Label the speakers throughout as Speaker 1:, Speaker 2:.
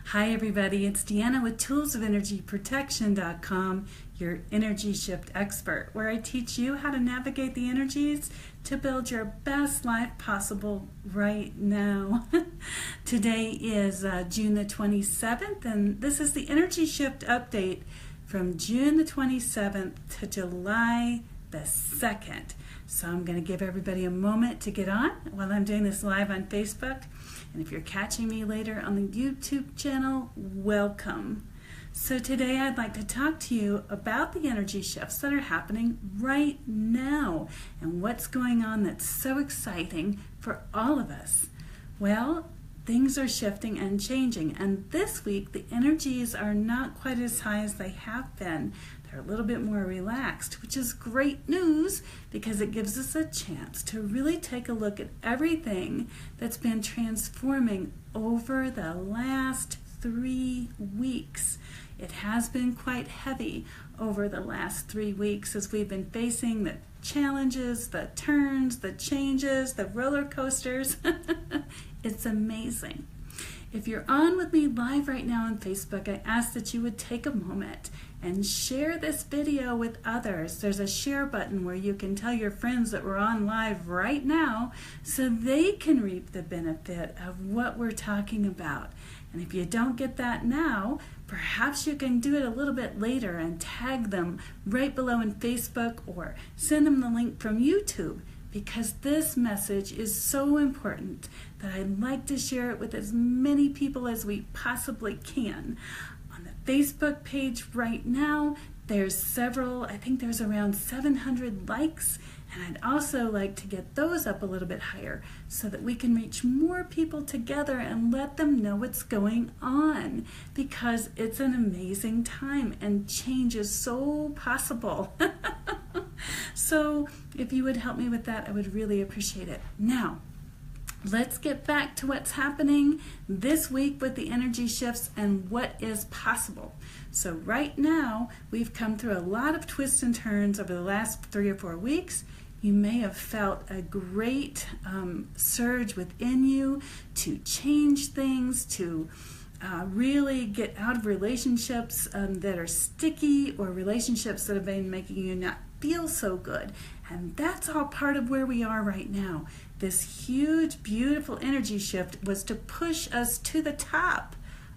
Speaker 1: Hi everybody, it's Deanna with toolsofenergyprotection.com, your energy shift expert, where I teach you how to navigate the energies to build your best life possible right now. Today is June the 27th, and this is the energy shift update from June the 27th to July the 2nd. So I'm going to give everybody a moment to get on while I'm doing this live on Facebook. And if you're catching me later on the YouTube channel, welcome. So today I'd like to talk to you about the energy shifts that are happening right now and what's going on that's so exciting for all of us. Well, things are shifting and changing, and this week the energies are not quite as high as they have been. They're a little bit more relaxed, which is great news because it gives us a chance to really take a look at everything that's been transforming over the last 3 weeks. It has been quite heavy over the last 3 weeks as we've been facing the challenges, the turns, the changes, the roller coasters. It's amazing. If you're on with me live right now on Facebook, I ask that you would take a moment and share this video with others. There's a share button where you can tell your friends that we're on live right now so they can reap the benefit of what we're talking about. And if you don't get that now, perhaps you can do it a little bit later and tag them right below in Facebook or send them the link from YouTube, because this message is so important that I'd like to share it with as many people as we possibly can. On the Facebook page right now, there's several, I think there's around 700 likes, and I'd also like to get those up a little bit higher so that we can reach more people together and let them know what's going on, because it's an amazing time and change is so possible. So if you would help me with that, I would really appreciate it. Now, let's get back to what's happening this week with the energy shifts and what is possible. So right now, we've come through a lot of twists and turns over the last 3 or 4 weeks. You may have felt a great surge within you to change things, to really get out of relationships that are sticky or relationships that have been making you not feel so good. And that's all part of where we are right now. This huge, beautiful energy shift was to push us to the top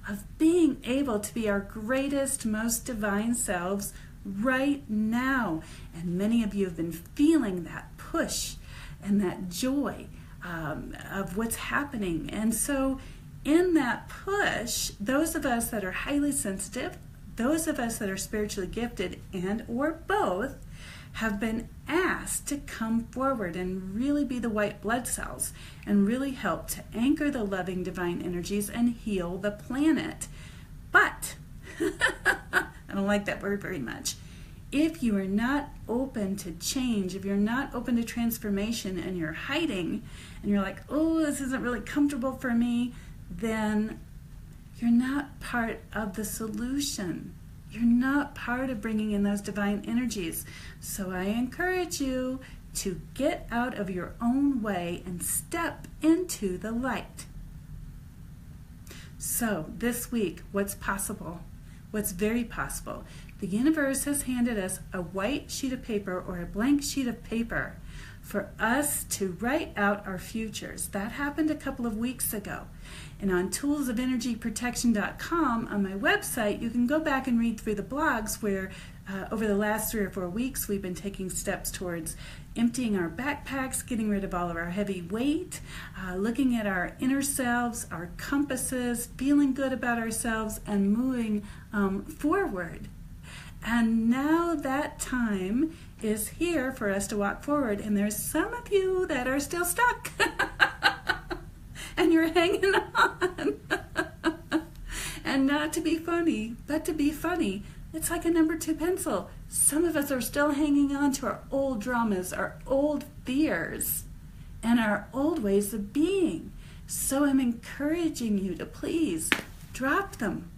Speaker 1: of being able to be our greatest, most divine selves right now. And many of you have been feeling that push and that joy of what's happening. And so in that push, those of us that are highly sensitive, those of us that are spiritually gifted and or both, have been asked to come forward and really be the white blood cells and really help to anchor the loving divine energies and heal the planet. But, I don't like that word very much. If you are not open to change, if you're not open to transformation and you're hiding and you're like, oh, this isn't really comfortable for me, then you're not part of the solution. You're not part of bringing in those divine energies. So I encourage you to get out of your own way and step into the light. So this week, what's possible? What's very possible? The universe has handed us a white sheet of paper or a blank sheet of paper for us to write out our futures. That happened a couple of weeks ago. And on toolsofenergyprotection.com, on my website, you can go back and read through the blogs where over the last 3 or 4 weeks we've been taking steps towards emptying our backpacks, getting rid of all of our heavy weight, looking at our inner selves, our compasses, feeling good about ourselves, and moving forward. And now that time is here for us to walk forward, and there's some of you that are still stuck and you're hanging on. And not to be funny, but to be funny, it's like a number 2 pencil. Some of us are still hanging on to our old dramas, our old fears, and our old ways of being. So I'm encouraging you to please drop them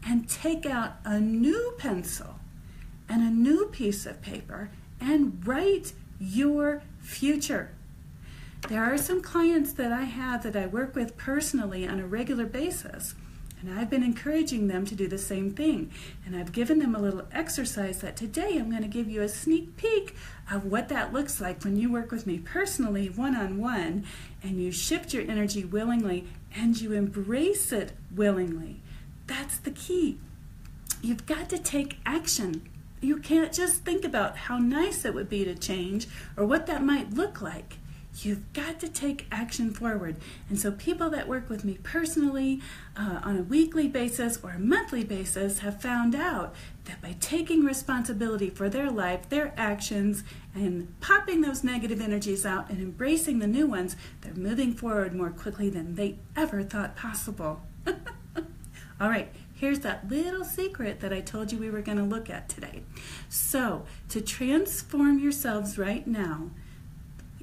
Speaker 1: and take out a new pencil and a new piece of paper and write your future. There are some clients that I have that I work with personally on a regular basis, And I've been encouraging them to do the same thing. And I've given them a little exercise that today I'm going to give you a sneak peek of what that looks like when you work with me personally, one-on-one, and you shift your energy willingly and you embrace it willingly. That's the key. You've got to take action. You can't just think about how nice it would be to change or what that might look like. You've got to take action forward. And so people that work with me personally on a weekly basis or a monthly basis have found out that by taking responsibility for their life, their actions, and popping those negative energies out and embracing the new ones, they're moving forward more quickly than they ever thought possible. All right, here's that little secret that I told you we were going to look at today. So, to transform yourselves right now,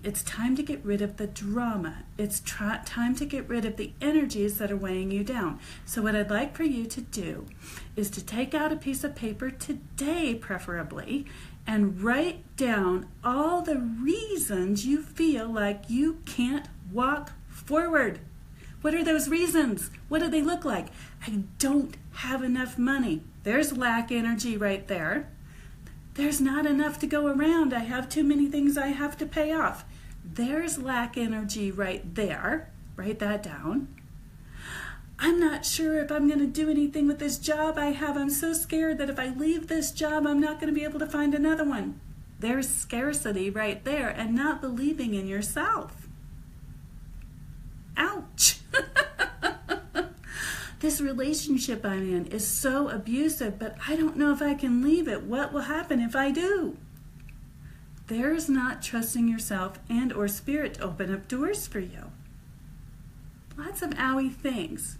Speaker 1: it's time to get rid of the drama. It's time to get rid of the energies that are weighing you down. So what I'd like for you to do is to take out a piece of paper today, preferably, and write down all the reasons you feel like you can't walk forward. What are those reasons? What do they look like? I don't have enough money. There's lack energy right there. There's not enough to go around. I have too many things I have to pay off. There's lack energy right there. Write that down. I'm not sure if I'm going to do anything with this job I have. I'm so scared that if I leave this job, I'm not going to be able to find another one. There's scarcity right there and not believing in yourself. Ouch. This relationship I'm in is so abusive, but I don't know if I can leave it. What will happen if I do? There's not trusting yourself and or spirit to open up doors for you. Lots of owie things.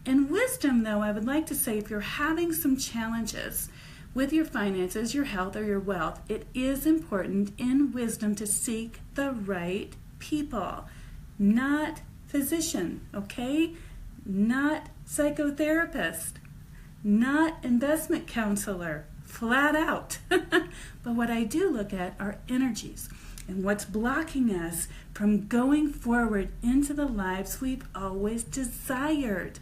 Speaker 1: In wisdom, though, I would like to say if you're having some challenges with your finances, your health, or your wealth, it is important in wisdom to seek the right people. Not physician, okay? Not psychotherapist, not investment counselor, flat out. But what I do look at are energies and what's blocking us from going forward into the lives we've always desired.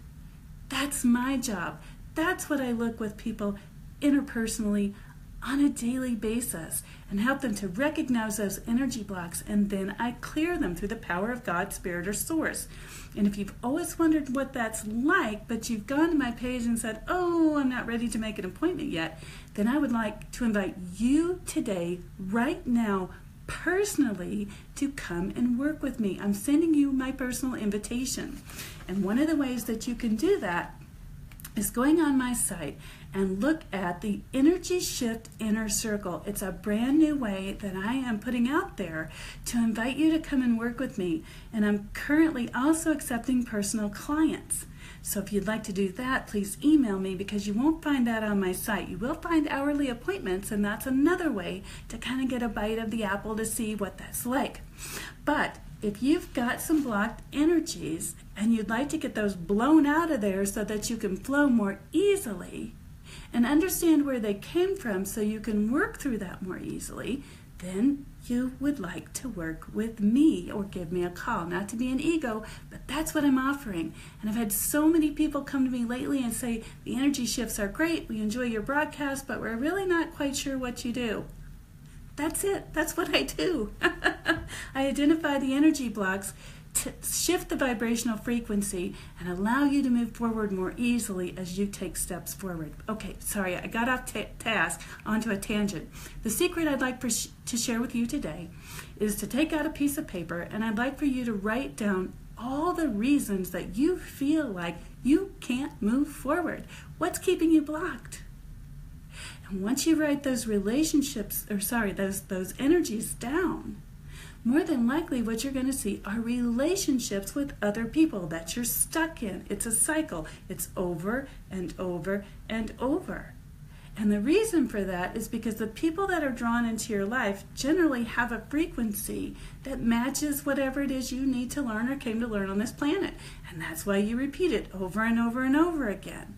Speaker 1: That's my job. That's what I look with people interpersonally on a daily basis and help them to recognize those energy blocks, and then I clear them through the power of God, Spirit, or Source. And if you've always wondered what that's like, but you've gone to my page and said, oh, I'm not ready to make an appointment yet, then I would like to invite you today, right now, personally, to come and work with me. I'm sending you my personal invitation. And one of the ways that you can do that is going on my site and look at the Energy Shift Inner Circle. It's a brand new way that I am putting out there to invite you to come and work with me. And I'm currently also accepting personal clients. So if you'd like to do that, please email me, because you won't find that on my site. You will find hourly appointments, and that's another way to kind of get a bite of the apple to see what that's like. But if you've got some blocked energies and you'd like to get those blown out of there so that you can flow more easily and understand where they came from so you can work through that more easily, then you would like to work with me or give me a call. Not to be an ego, but that's what I'm offering. And I've had so many people come to me lately and say, the energy shifts are great, we enjoy your broadcast, but we're really not quite sure what you do. That's it. That's what I do. I identify the energy blocks to shift the vibrational frequency and allow you to move forward more easily as you take steps forward. Okay, sorry, I got off task onto a tangent. The secret I'd like to share with you today is to take out a piece of paper, and I'd like for you to write down all the reasons that you feel like you can't move forward. What's keeping you blocked? And once you write those those energies down, more than likely what you're going to see are relationships with other people that you're stuck in. It's a cycle. It's over and over and over. And the reason for that is because the people that are drawn into your life generally have a frequency that matches whatever it is you need to learn or came to learn on this planet. And that's why you repeat it over and over and over again.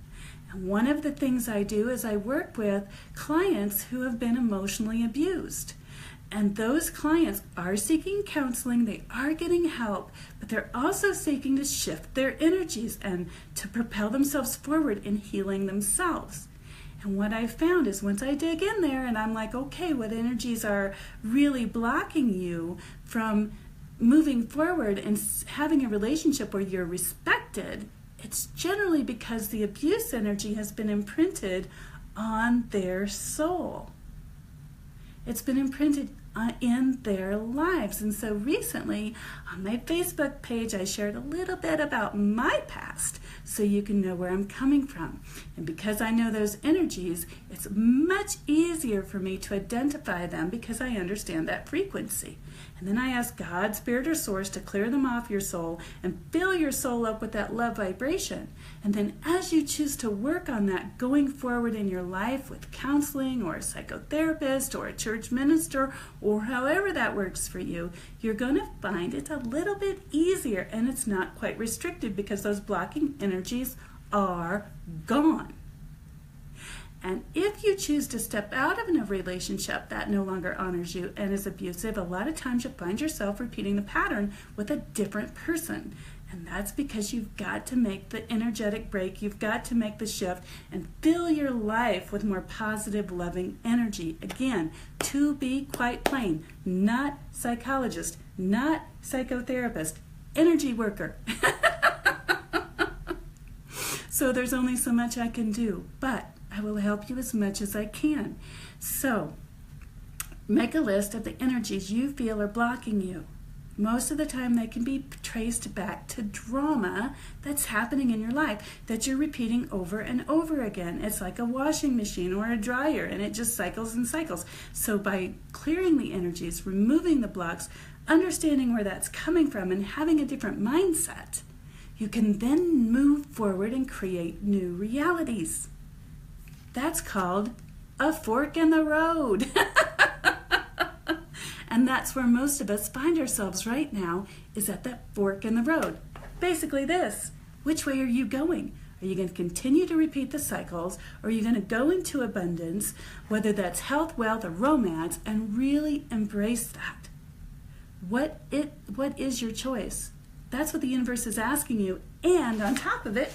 Speaker 1: And one of the things I do is I work with clients who have been emotionally abused. And those clients are seeking counseling, they are getting help, but they're also seeking to shift their energies and to propel themselves forward in healing themselves. And what I found is once I dig in there and I'm like, okay, what energies are really blocking you from moving forward and having a relationship where you're respected, it's generally because the abuse energy has been imprinted on their soul. It's been imprinted in their lives. And so recently on my Facebook page, I shared a little bit about my past so you can know where I'm coming from. And because I know those energies, it's much easier for me to identify them because I understand that frequency. And then I ask God, Spirit, or Source to clear them off your soul and fill your soul up with that love vibration. And then as you choose to work on that going forward in your life with counseling or a psychotherapist or a church minister or however that works for you, you're going to find it's a little bit easier and it's not quite restricted because those blocking energies are gone. And if you choose to step out of a relationship that no longer honors you and is abusive, a lot of times you'll find yourself repeating the pattern with a different person. And that's because you've got to make the energetic break, you've got to make the shift and fill your life with more positive, loving energy. Again, to be quite plain, not psychologist, not psychotherapist, energy worker. So there's only so much I can do, but I will help you as much as I can. So, make a list of the energies you feel are blocking you. Most of the time they can be traced back to drama that's happening in your life that you're repeating over and over again. It's like a washing machine or a dryer and it just cycles and cycles. So by clearing the energies, removing the blocks, understanding where that's coming from and having a different mindset, you can then move forward and create new realities. That's called a fork in the road. And that's where most of us find ourselves right now, is at that fork in the road. Basically this, which way are you going? Are you going to continue to repeat the cycles, or are you going to go into abundance, whether that's health, wealth, or romance, and really embrace that? What is your choice? That's what the universe is asking you, and on top of it,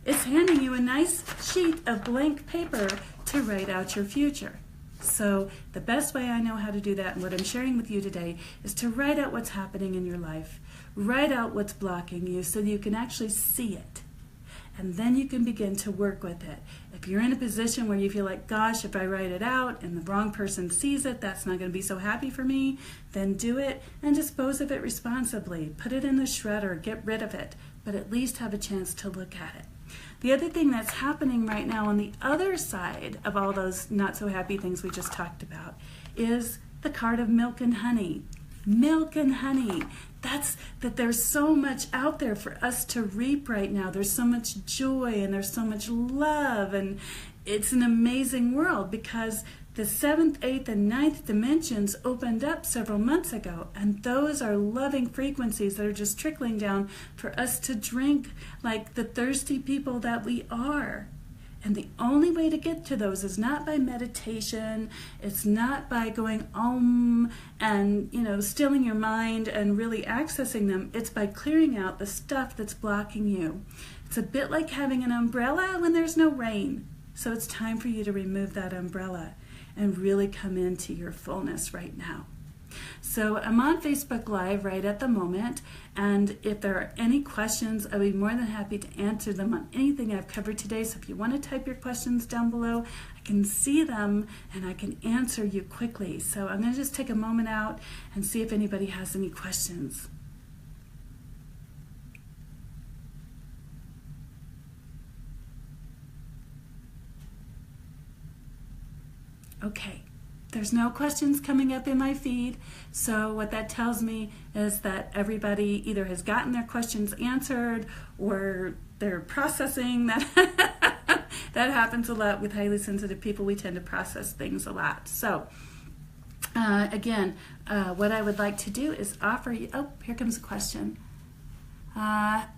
Speaker 1: it's handing you a nice sheet of blank paper to write out your future. So the best way I know how to do that, and what I'm sharing with you today, is to write out what's happening in your life. Write out what's blocking you so that you can actually see it. And then you can begin to work with it. If you're in a position where you feel like, gosh, if I write it out and the wrong person sees it, that's not going to be so happy for me, then do it and dispose of it responsibly. Put it in the shredder, get rid of it, but at least have a chance to look at it. The other thing that's happening right now on the other side of all those not so happy things we just talked about is the card of milk and honey. Milk and honey. That's that there's so much out there for us to reap right now. There's so much joy and there's so much love, and it's an amazing world because the 7th, 8th, and 9th dimensions opened up several months ago, and those are loving frequencies that are just trickling down for us to drink like the thirsty people that we are. And the only way to get to those is not by meditation, it's not by going and stilling your mind and really accessing them. It's by clearing out the stuff that's blocking you. It's a bit like having an umbrella when there's no rain. So it's time for you to remove that umbrella and really come into your fullness right now. So I'm on Facebook Live right at the moment, and if there are any questions, I'll be more than happy to answer them on anything I've covered today. So if you want to type your questions down below, I can see them and I can answer you quickly. So I'm going to just take a moment out and see if anybody has any questions. Okay, there's no questions coming up in my feed, so what that tells me is that everybody either has gotten their questions answered or they're processing that. That happens a lot with highly sensitive people. We tend to process things a lot. So again, what I would like to do is offer you, oh, here comes a question.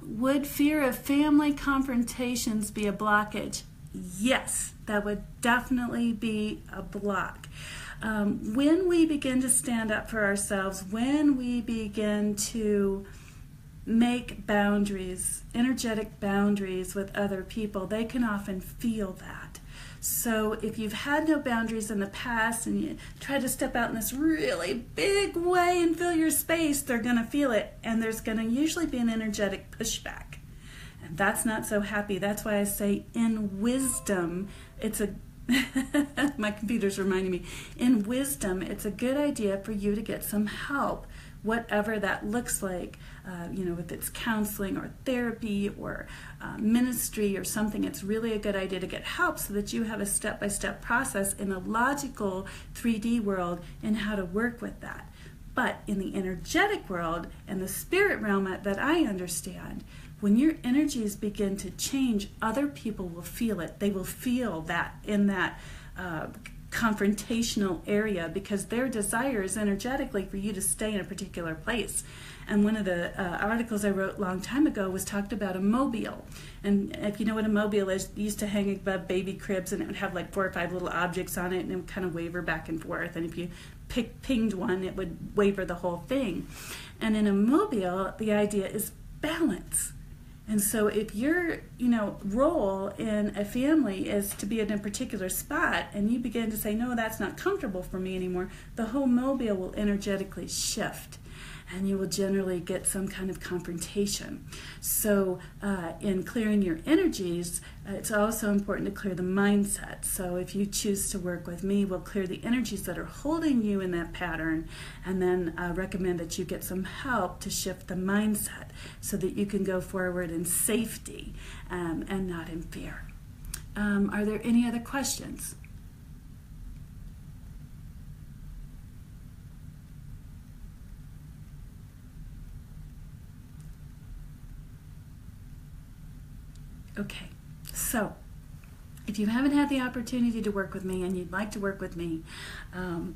Speaker 1: Would fear of family confrontations be a blockage? Yes, that would definitely be a block. When we begin to stand up for ourselves, when we begin to make boundaries, energetic boundaries with other people, they can often feel that. So if you've had no boundaries in the past and you try to step out in this really big way and fill your space, they're going to feel it, and there's going to usually be an energetic pushback. And that's not so happy. That's why I say in wisdom, it's a my computer's reminding me, in wisdom, it's a good idea for you to get some help, whatever that looks like, if it's counseling or therapy or ministry or something. It's really a good idea to get help so that you have a step-by-step process in a logical 3D world in how to work with that. But in the energetic world and the spirit realm that I understand, when your energies begin to change, other people will feel it. They will feel that in that confrontational area, because their desire is energetically for you to stay in a particular place. And one of the articles I wrote a long time ago was talked about a mobile. And if you know what a mobile is, it used to hang above baby cribs, and it would have like 4 or 5 little objects on it, and it would kind of waver back and forth. And if you pinged one, it would waver the whole thing. And in a mobile, the idea is balance. And so if your, role in a family is to be in a particular spot, and you begin to say, no, that's not comfortable for me anymore, the whole mobile will energetically shift, and you will generally get some kind of confrontation. So in clearing your energies, it's also important to clear the mindset. So if you choose to work with me, we'll clear the energies that are holding you in that pattern, and then recommend that you get some help to shift the mindset so that you can go forward in safety and not in fear. Are there any other questions? Okay, so if you haven't had the opportunity to work with me and you'd like to work with me, and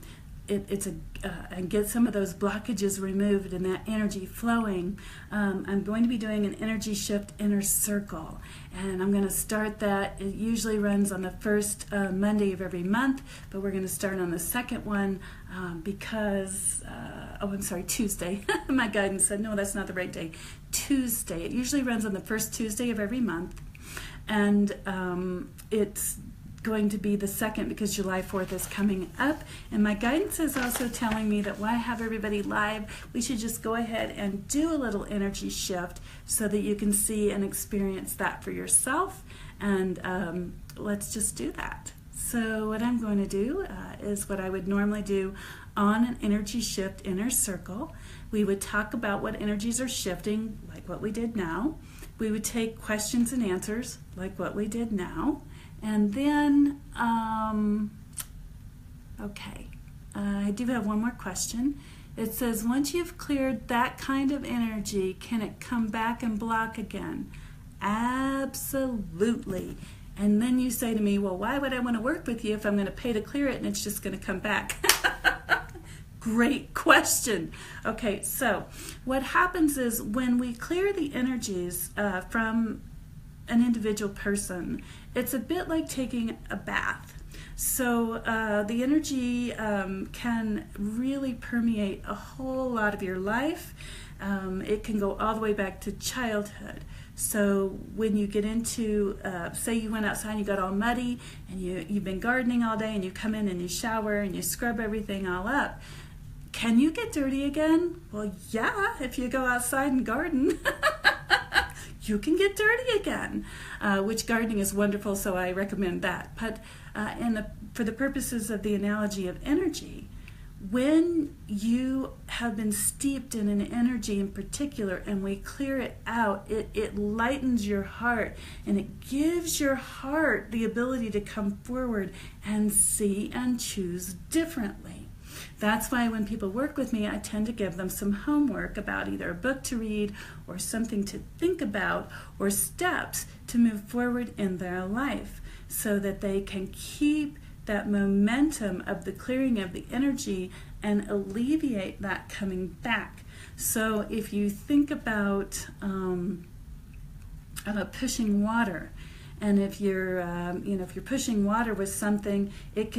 Speaker 1: get some of those blockages removed and that energy flowing, I'm going to be doing an energy shift inner circle, and I'm going to start that. It usually runs on the first Monday of every month, but we're going to start on the second one because Tuesday. My guidance said no, that's not the right day. Tuesday. It usually runs on the first Tuesday of every month, and it's going to be the second because July 4th is coming up. And my guidance is also telling me that while I have everybody live, we should just go ahead and do a little energy shift so that you can see and experience that for yourself. And let's just do that. So what I'm going to do is what I would normally do on an energy shift inner circle. We would talk about what energies are shifting, like what we did now. We would take questions and answers, like what we did now. And then, I do have one more question. It says, once you've cleared that kind of energy, can it come back and block again? Absolutely. And then you say to me, well, why would I want to work with you if I'm going to pay to clear it and it's just going to come back? Great question. Okay, so what happens is when we clear the energies from an individual person, it's a bit like taking a bath. So the energy can really permeate a whole lot of your life. It can go all the way back to childhood. So when you get into, say you went outside and you got all muddy and you've been gardening all day and you come in and you shower and you scrub everything all up, can you get dirty again? Well, yeah, if you go outside and garden. You can get dirty again, which gardening is wonderful, so I recommend that. But for the purposes of the analogy of energy, when you have been steeped in an energy in particular and we clear it out, it lightens your heart, and it gives your heart the ability to come forward and see and choose differently. That's why when people work with me, I tend to give them some homework about either a book to read or something to think about or steps to move forward in their life so that they can keep that momentum of the clearing of the energy and alleviate that coming back. So if you think about pushing water, And if you're, if you're pushing water with something, it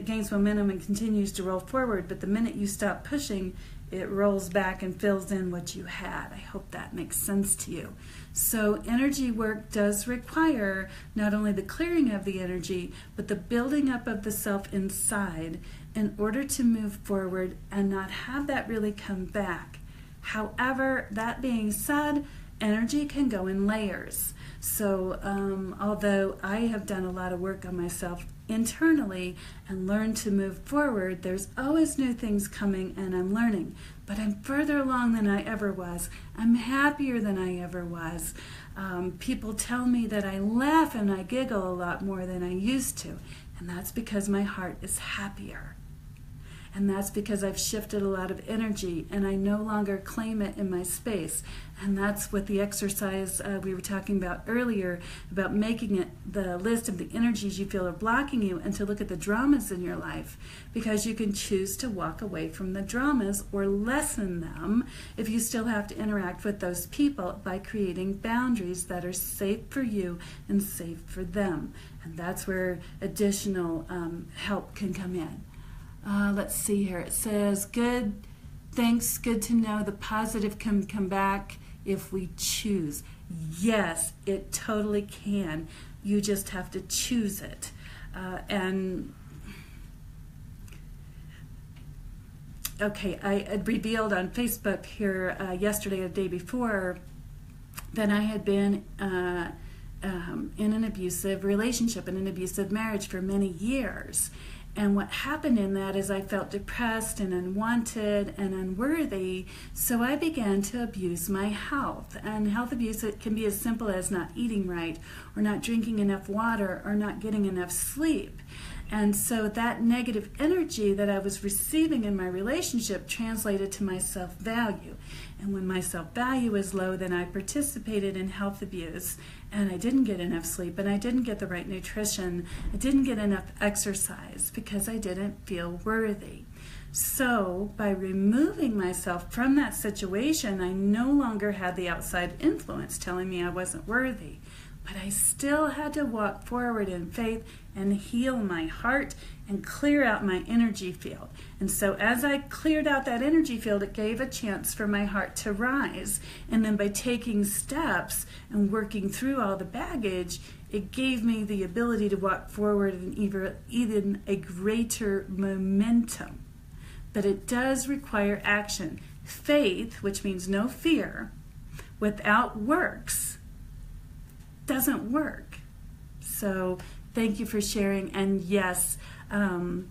Speaker 1: gains momentum and continues to roll forward. But the minute you stop pushing, it rolls back and fills in what you had. I hope that makes sense to you. So energy work does require not only the clearing of the energy, but the building up of the self inside in order to move forward and not have that really come back. However, that being said, energy can go in layers. So although I have done a lot of work on myself internally and learned to move forward, there's always new things coming and I'm learning. But I'm further along than I ever was. I'm happier than I ever was. People tell me that I laugh and I giggle a lot more than I used to. And that's because my heart is happier. And that's because I've shifted a lot of energy and I no longer claim it in my space. And that's what the exercise we were talking about earlier, about making it the list of the energies you feel are blocking you and to look at the dramas in your life. Because you can choose to walk away from the dramas or lessen them if you still have to interact with those people by creating boundaries that are safe for you and safe for them. And that's where additional help can come in. Let's see here. It says, good, thanks, good to know the positive can come back if we choose. Yes, it totally can. You just have to choose it. Okay, I had revealed on Facebook here yesterday or the day before that I had been in an abusive relationship, in an abusive marriage for many years. And what happened in that is I felt depressed and unwanted and unworthy, so I began to abuse my health. And health abuse, it can be as simple as not eating right, or not drinking enough water, or not getting enough sleep. And so that negative energy that I was receiving in my relationship translated to my self-value. And when my self-value is low, then I participated in health abuse, and I didn't get enough sleep, and I didn't get the right nutrition, I didn't get enough exercise because I didn't feel worthy. So by removing myself from that situation, I no longer had the outside influence telling me I wasn't worthy. But I still had to walk forward in faith and heal my heart and clear out my energy field. And so as I cleared out that energy field, it gave a chance for my heart to rise. And then by taking steps and working through all the baggage, it gave me the ability to walk forward in even a greater momentum. But it does require action. Faith, which means no fear, without works, doesn't work. So thank you for sharing. And yes, the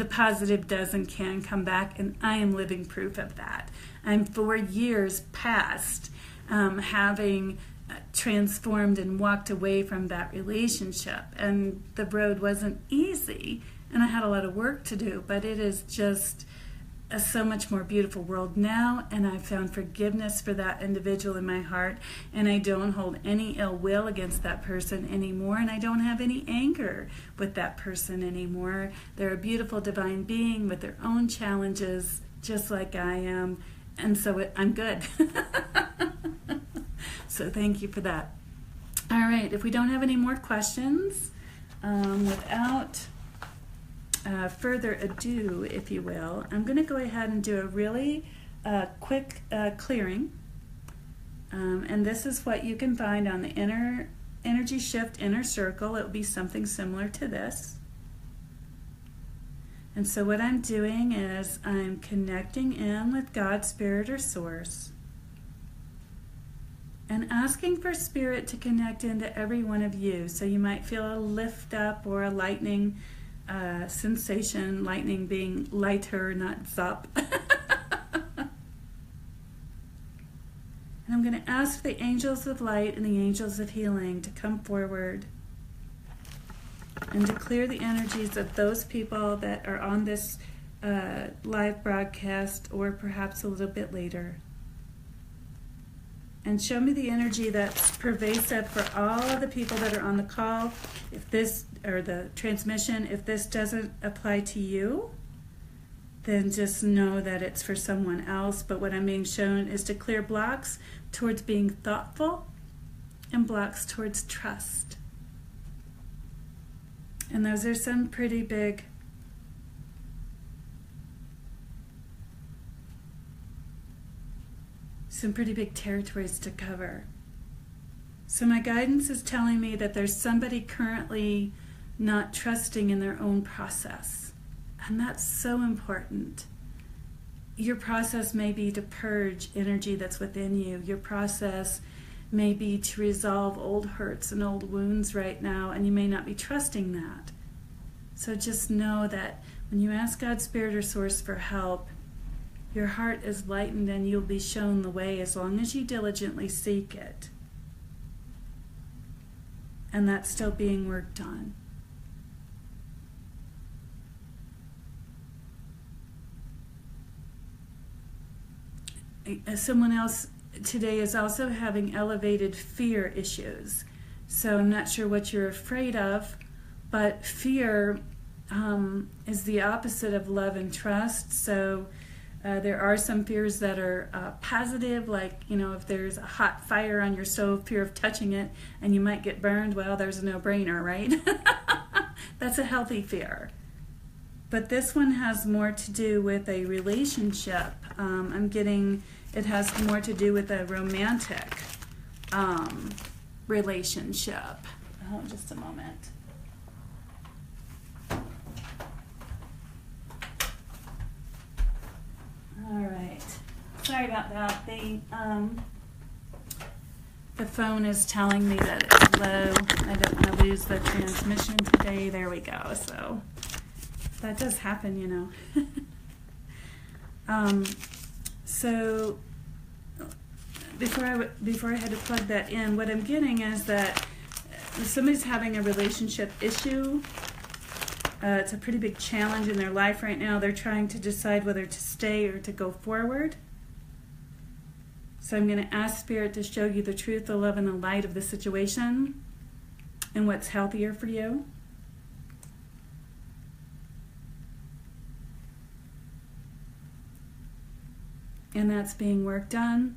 Speaker 1: positive does and can come back, and I am living proof of that. I'm 4 years past having transformed and walked away from that relationship, and the road wasn't easy, and I had a lot of work to do, but it is just a so much more beautiful world now, and I've found forgiveness for that individual in my heart, and I don't hold any ill will against that person anymore, and I don't have any anger with that person anymore. They're a beautiful divine being with their own challenges, just like I am, and so I'm good. So thank you for that. All right, if we don't have any more questions, without further ado, if you will, I'm going to go ahead and do a really quick clearing. And this is what you can find on the Inner Energy Shift Inner Circle. It will be something similar to this. And so what I'm doing is I'm connecting in with God, Spirit, or Source, and asking for Spirit to connect into every one of you. So you might feel a lift up or a lightning sensation, lightning being lighter, not zop. And I'm going to ask the angels of light and the angels of healing to come forward and to clear the energies of those people that are on this live broadcast, or perhaps a little bit later. And show me the energy that's pervasive for all of the people that are on the call. If this, or the transmission, if this doesn't apply to you, then just know that it's for someone else. But what I'm being shown is to clear blocks towards being thoughtful and blocks towards trust. And those are some pretty big territories to cover. So my guidance is telling me that there's somebody currently not trusting in their own process. And that's so important. Your process may be to purge energy that's within you. Your process may be to resolve old hurts and old wounds right now, and you may not be trusting that. So just know that when you ask God, Spirit, or Source for help, your heart is lightened and you'll be shown the way as long as you diligently seek it. And that's still being worked on. Someone else today is also having elevated fear issues. So I'm not sure what you're afraid of, but fear is the opposite of love and trust. So there are some fears that are positive, like, if there's a hot fire on your stove, fear of touching it, and you might get burned, well, there's a no-brainer, right? That's a healthy fear. But this one has more to do with a relationship. I'm getting it has more to do with a romantic relationship. Oh, just a moment. All right. Sorry about that. The phone is telling me that it's low. I don't want to lose the transmission today. There we go. So that does happen, So before I had to plug that in, what I'm getting is that somebody's having a relationship issue. It's a pretty big challenge in their life right now. They're trying to decide whether to stay or to go forward. So I'm going to ask Spirit to show you the truth, the love, and the light of the situation and what's healthier for you. And that's being worked on.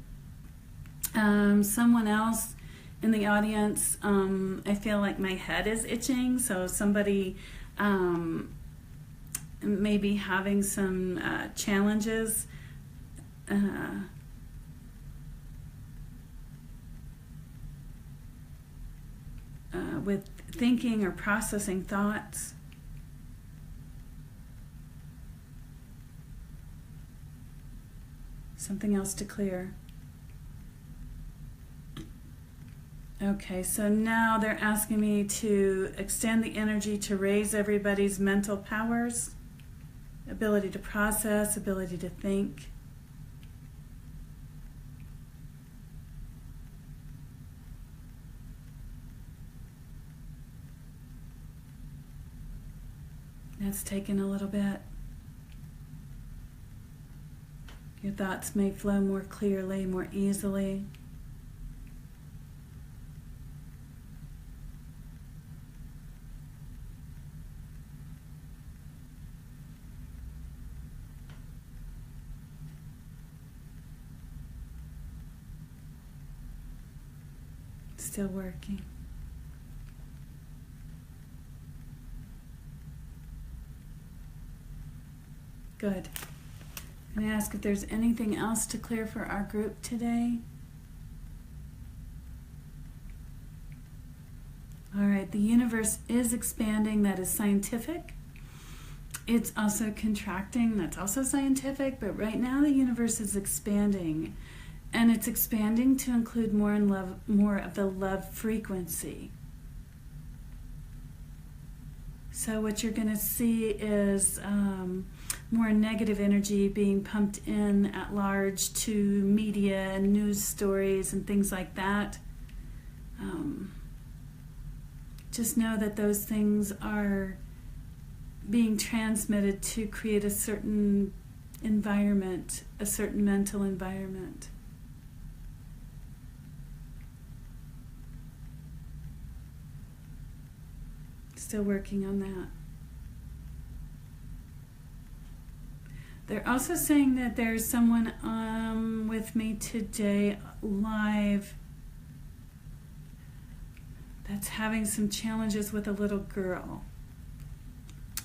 Speaker 1: Someone else in the audience, I feel like my head is itching, so somebody may be having some challenges with thinking or processing thoughts. Something else to clear. Okay, so now they're asking me to extend the energy to raise everybody's mental powers, ability to process, ability to think. That's taken a little bit. Your thoughts may flow more clearly, more easily. Still working. Good. I'm going to ask if there's anything else to clear for our group today. All right, the universe is expanding. That is scientific. It's also contracting. That's also scientific. But right now the universe is expanding. And it's expanding to include more of the love frequency. So what you're going to see is more negative energy being pumped in at large to media and news stories and things like that. Just know that those things are being transmitted to create a certain environment, a certain mental environment. Still working on that. They're also saying that there's someone with me today live that's having some challenges with a little girl.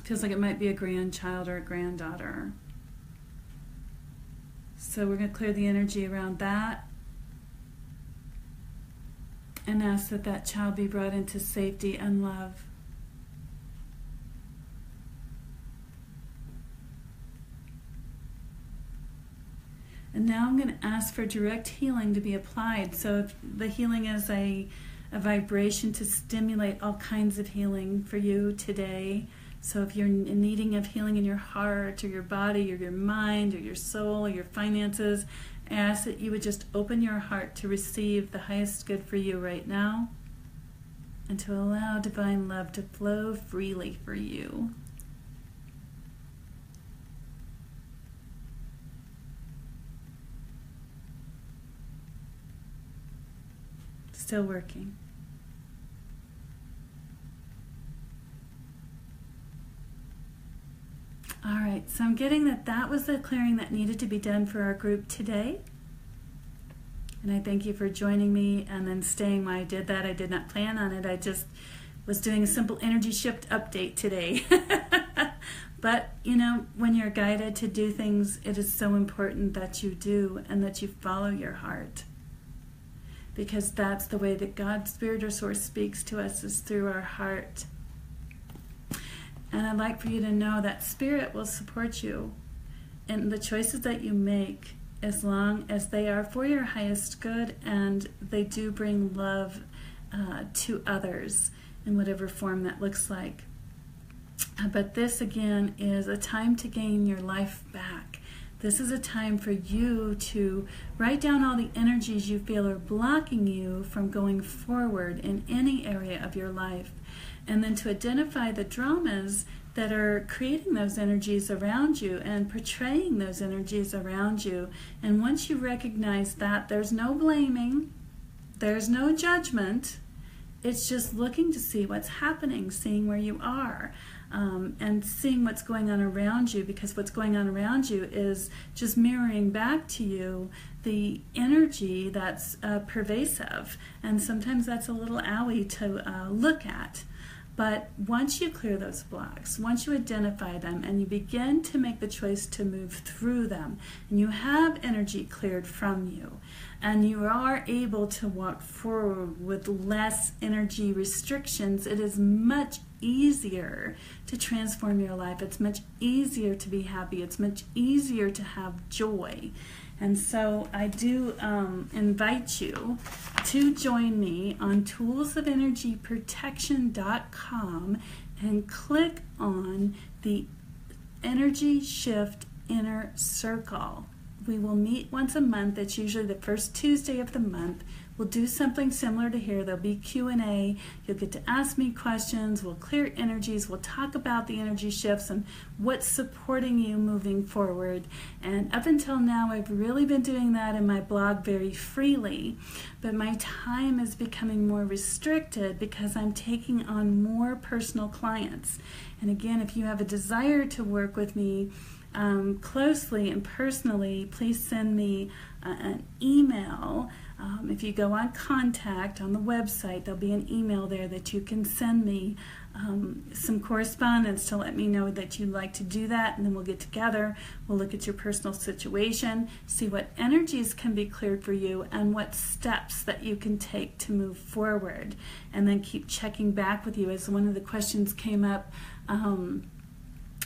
Speaker 1: Feels like it might be a grandchild or a granddaughter. So we're going to clear the energy around that and ask that that child be brought into safety and love. And now I'm going to ask for direct healing to be applied. So if the healing is a vibration to stimulate all kinds of healing for you today. So if you're in needing of healing in your heart or your body or your mind or your soul or your finances, I ask that you would just open your heart to receive the highest good for you right now and to allow divine love to flow freely for you. Still working. All right, so I'm getting that was the clearing that needed to be done for our group today. And I thank you for joining me and then staying while I did that. I did not plan on it. I just was doing a simple energy shift update today. But, you know, when you're guided to do things, it is so important that you do and that you follow your heart. Because that's the way that God, Spirit, or Source speaks to us, is through our heart. And I'd like for you to know that Spirit will support you in the choices that you make, as long as they are for your highest good and they do bring love to others in whatever form that looks like. But this, again, is a time to gain your life back. This is a time for you to write down all the energies you feel are blocking you from going forward in any area of your life. And then to identify the dramas that are creating those energies around you and portraying those energies around you. And once you recognize that, there's no blaming, there's no judgment. It's just looking to see what's happening, seeing where you are. And seeing what's going on around you, because what's going on around you is just mirroring back to you the energy that's pervasive. And sometimes that's a little owie to look at. But once you clear those blocks, once you identify them and you begin to make the choice to move through them, and you have energy cleared from you, and you are able to walk forward with less energy restrictions, it is much easier to transform your life. It's much easier to be happy. It's much easier to have joy. And so I do invite you to join me on toolsofenergyprotection.com and click on the Energy Shift Inner Circle. We will meet once a month. It's usually the first Tuesday of the month. We'll do something similar to here. There'll be Q&A. You'll get to ask me questions. We'll clear energies. We'll talk about the energy shifts and what's supporting you moving forward. And up until now, I've really been doing that in my blog very freely. But my time is becoming more restricted because I'm taking on more personal clients. And again, if you have a desire to work with me closely and personally, please send me an email. If you go on contact on the website, there'll be an email there that you can send me some correspondence to let me know that you'd like to do that, and then we'll get together. We'll look at your personal situation, see what energies can be cleared for you, and what steps that you can take to move forward, and then keep checking back with you. As one of the questions came up,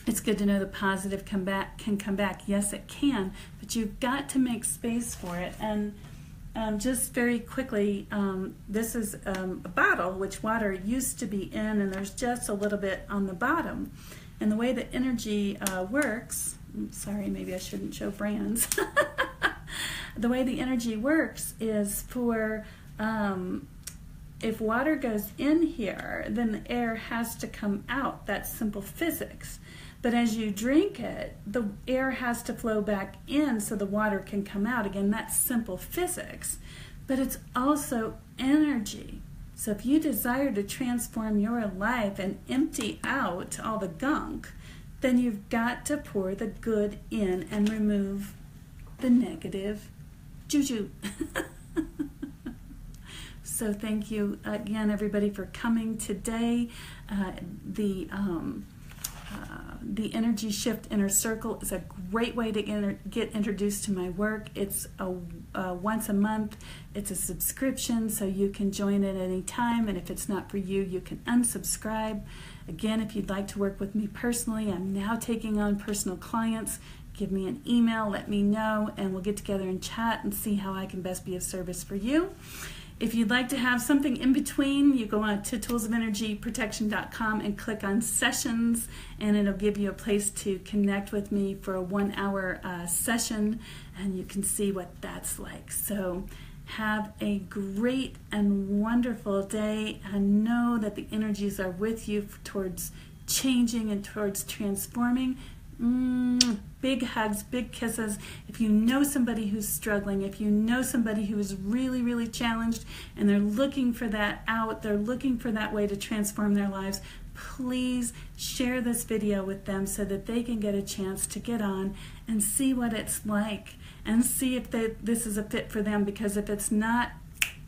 Speaker 1: it's good to know the positive can come back. Yes, it can, but you've got to make space for it. And just very quickly, this is a bottle which water used to be in, and there's just a little bit on the bottom. And the way that energy works, sorry, maybe I shouldn't show brands. The way the energy works is for, if water goes in here, then the air has to come out. That's simple physics. But as you drink it, the air has to flow back in so the water can come out. Again, that's simple physics. But it's also energy. So if you desire to transform your life and empty out all the gunk, then you've got to pour the good in and remove the negative juju. So thank you again, everybody, for coming today. The Energy Shift Inner Circle is a great way to get introduced to my work. It's once a month. It's a subscription, so you can join at any time, and if it's not for you, you can unsubscribe. Again, if you'd like to work with me personally, I'm now taking on personal clients. Give me an email, let me know, and we'll get together and chat and see how I can best be of service for you. If you'd like to have something in between, you go on to toolsofenergyprotection.com and click on sessions, and it'll give you a place to connect with me for a 1-hour session, and you can see what that's like. So have a great and wonderful day, and know that the energies are with you towards changing and towards transforming. Big hugs, big kisses. If you know somebody who's struggling, if you know somebody who is really, really challenged and they're looking for that out, they're looking for that way to transform their lives, please share this video with them so that they can get a chance to get on and see what it's like and see if this is a fit for them, because if it's not,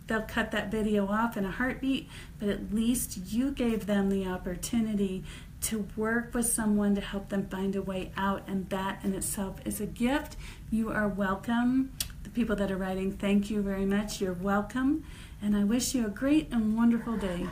Speaker 1: they'll cut that video off in a heartbeat. But at least you gave them the opportunity to work with someone to help them find a way out, and that in itself is a gift. You are welcome. The people that are writing, thank you very much. You're welcome, and I wish you a great and wonderful day.